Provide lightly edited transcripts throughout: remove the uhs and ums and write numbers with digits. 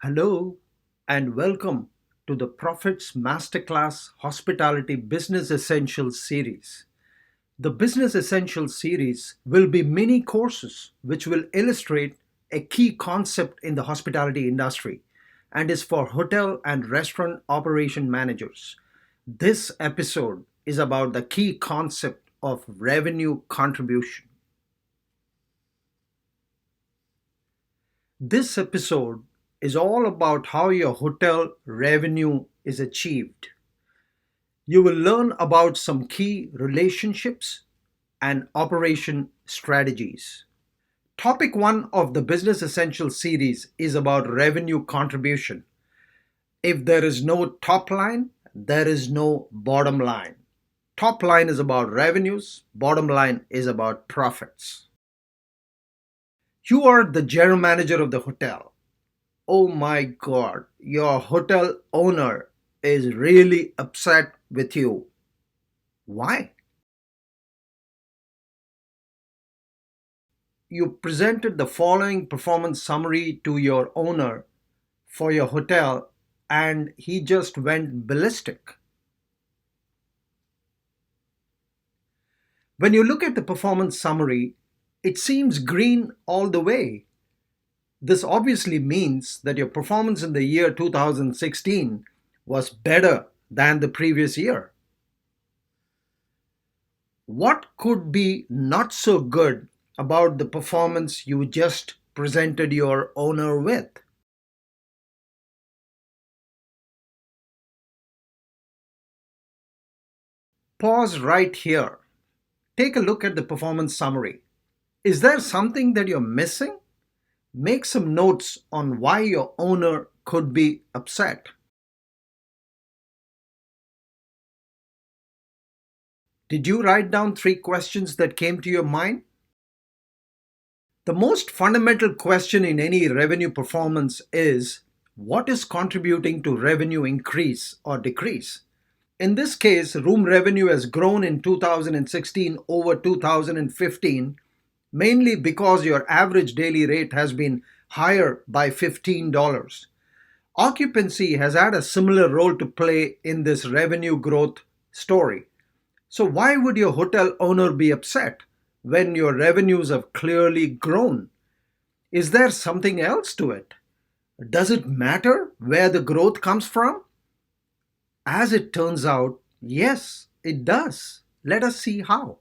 Hello and welcome to the Profits Masterclass Hospitality Business Essentials series. The Business Essentials series will be mini courses which will illustrate a key concept in the hospitality industry and is for hotel and restaurant operation managers. This episode is about the key concept of revenue contribution. This episode is all about how your hotel revenue is achieved. You will learn about some key relationships and operation strategies. Topic 1 of the Business Essentials series is about revenue contribution. If there is no top line, there is no bottom line. Top line is about revenues, bottom line is about profits. You are the general manager of the hotel. Oh my god, your hotel owner is really upset with you. Why? You presented the following performance summary to your owner for your hotel and he just went ballistic. When you look at the performance summary, it seems green all the way. This obviously means that your performance in the year 2016 was better than the previous year. What could be not so good about the performance you just presented your owner with? Pause right here. Take a look at the performance summary. Is there something that you're missing? Make some notes on why your owner could be upset. Did you write down 3 questions that came to your mind? The most fundamental question in any revenue performance is what is contributing to revenue increase or decrease? In this case, room revenue has grown in 2016 over 2015 mainly because your average daily rate has been higher by $15. Occupancy has had a similar role to play in this revenue growth story. So, why would your hotel owner be upset when your revenues have clearly grown? Is there something else to it? Does it matter where the growth comes from? As it turns out, yes, it does. Let us see how.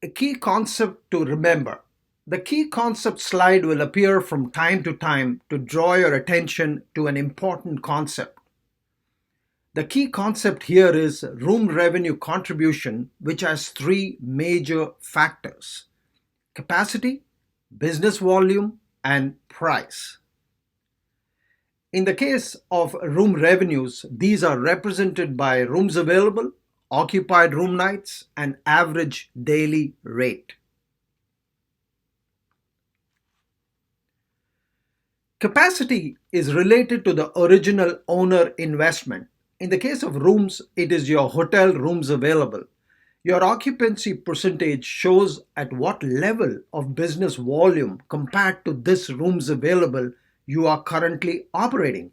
A key concept to remember. The key concept slide will appear from time to time to draw your attention to an important concept. The key concept here is room revenue contribution, which has 3 major factors: capacity, business volume, and price. In the case of room revenues, these are represented by rooms available, occupied room nights, and average daily rate. Capacity is related to the original owner investment. In the case of rooms, it is your hotel rooms available. Your occupancy percentage shows at what level of business volume compared to this rooms available you are currently operating.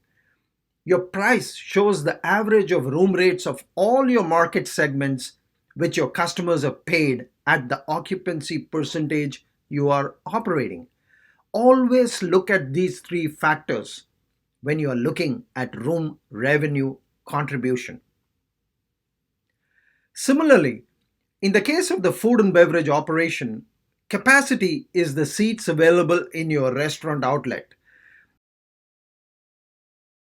Your price shows the average of room rates of all your market segments which your customers have paid at the occupancy percentage you are operating. Always look at these 3 factors when you are looking at room revenue contribution. Similarly, in the case of the food and beverage operation, capacity is the seats available in your restaurant outlet.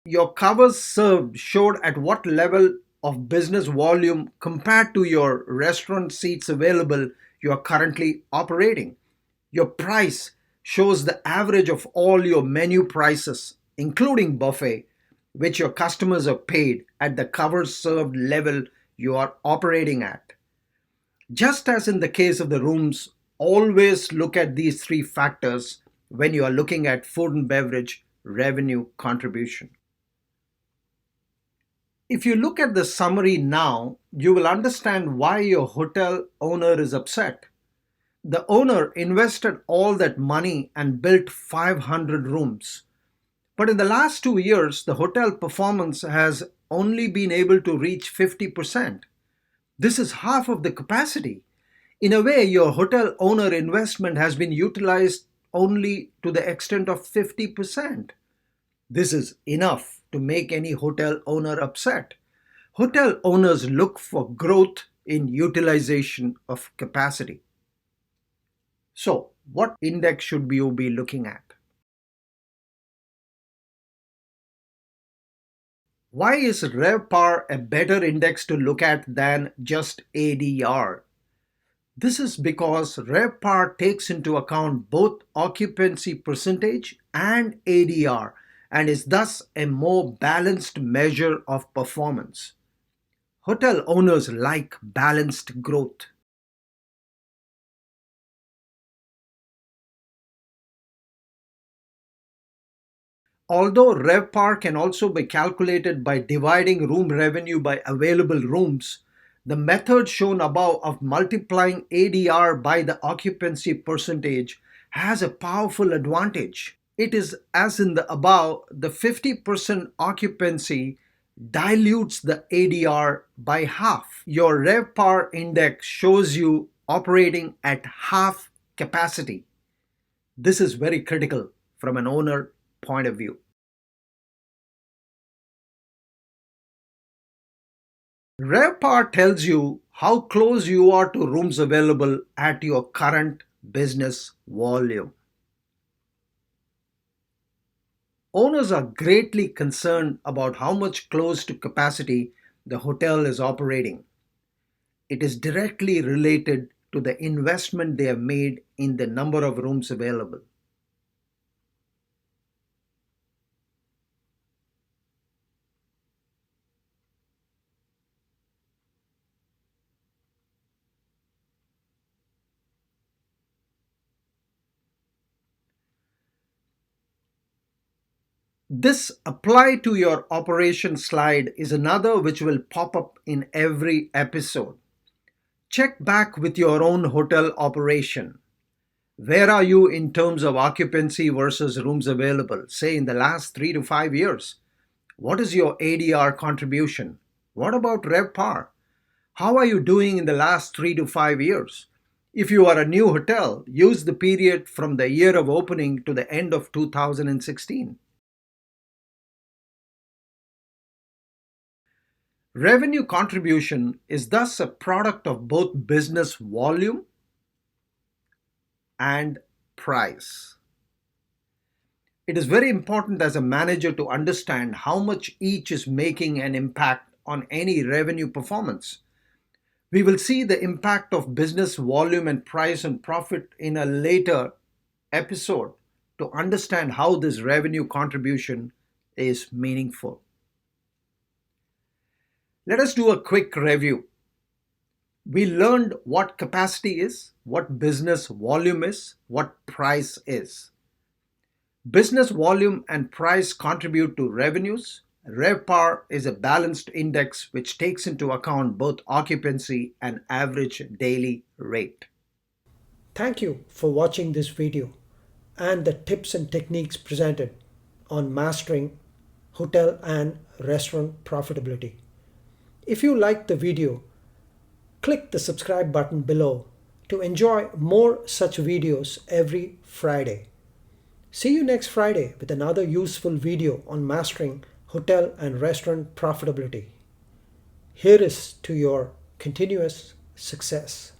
Your covers served showed at what level of business volume compared to your restaurant seats available you are currently operating. Your price shows the average of all your menu prices, including buffet, which your customers have paid at the covers served level you are operating at. Just as in the case of the rooms, always look at these 3 factors when you are looking at food and beverage revenue contribution. If you look at the summary now, you will understand why your hotel owner is upset. The owner invested all that money and built 500 rooms. But in the last 2 years, the hotel performance has only been able to reach 50%. This is half of the capacity. In a way, your hotel owner investment has been utilized only to the extent of 50%. This is enough to make any hotel owner upset. Hotel owners look for growth in utilization of capacity. So, what index should you be looking at? Why is RevPAR a better index to look at than just ADR? This is because RevPAR takes into account both occupancy percentage and ADR and is thus a more balanced measure of performance. Hotel owners like balanced growth. Although RevPAR can also be calculated by dividing room revenue by available rooms, the method shown above of multiplying ADR by the occupancy percentage has a powerful advantage. It is as in the above, the 50% occupancy dilutes the ADR by half. Your RevPAR index shows you operating at half capacity. This is very critical from an owner point of view. RevPAR tells you how close you are to rooms available at your current business volume. Owners are greatly concerned about how much close to capacity the hotel is operating. It is directly related to the investment they have made in the number of rooms available. This apply to your operation slide is another which will pop up in every episode. Check back with your own hotel operation. Where are you in terms of occupancy versus rooms available, say in the last 3 to 5 years? What is your ADR contribution? What about RevPAR? How are you doing in the last 3 to 5 years? If you are a new hotel, use the period from the year of opening to the end of 2016. Revenue contribution is thus a product of both business volume and price. It is very important as a manager to understand how much each is making an impact on any revenue performance. We will see the impact of business volume and price on profit in a later episode to understand how this revenue contribution is meaningful. Let us do a quick review. We learned what capacity is, what business volume is, what price is. Business volume and price contribute to revenues. RevPAR is a balanced index which takes into account both occupancy and average daily rate. Thank you for watching this video and the tips and techniques presented on mastering hotel and restaurant profitability. If you liked the video, click the subscribe button below to enjoy more such videos every Friday. See you next Friday with another useful video on mastering hotel and restaurant profitability. Here is to your continuous success.